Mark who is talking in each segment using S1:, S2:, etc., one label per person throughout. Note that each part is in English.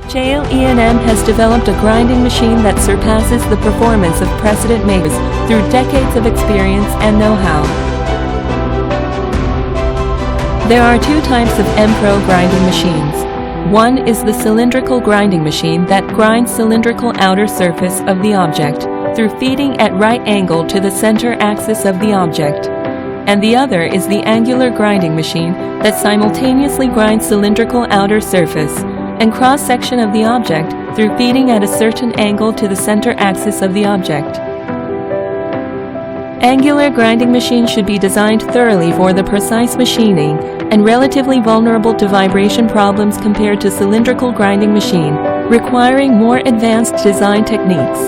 S1: CHEIL E&M has developed a grinding machine that surpasses the performance of precedent makers through decades of experience and know-how. There are two types of Mpro grinding machines. One is the cylindrical grinding machine that grinds cylindrical outer surface of the object through feeding at right angle to the center axis of the object. And the other is the angular grinding machine that simultaneously grinds cylindrical outer surface and cross-section of the object through feeding at a certain angle to the center axis of the object. Angular grinding machines should be designed thoroughly for the precise machining and relatively vulnerable to vibration problems compared to cylindrical grinding machine, requiring more advanced design techniques.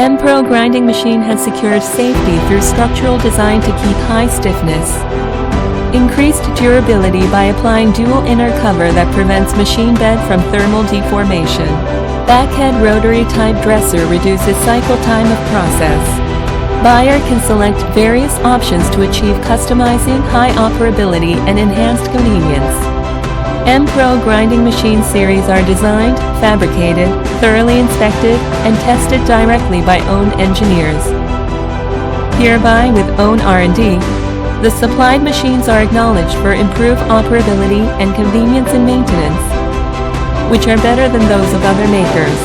S1: Mpro grinding machine has secured safety through structural design to keep high stiffness. Increased durability by applying dual inner cover that prevents machine bed from thermal deformation. Backhead rotary type dresser reduces cycle time of process. Buyer can select various options to achieve customizing, high operability, and enhanced convenience. Mpro grinding machine series are designed, fabricated, thoroughly inspected, and tested directly by own engineers. Hereby, with own R&D, the supplied machines are acknowledged for improved operability and convenience in maintenance, which are better than those of other makers.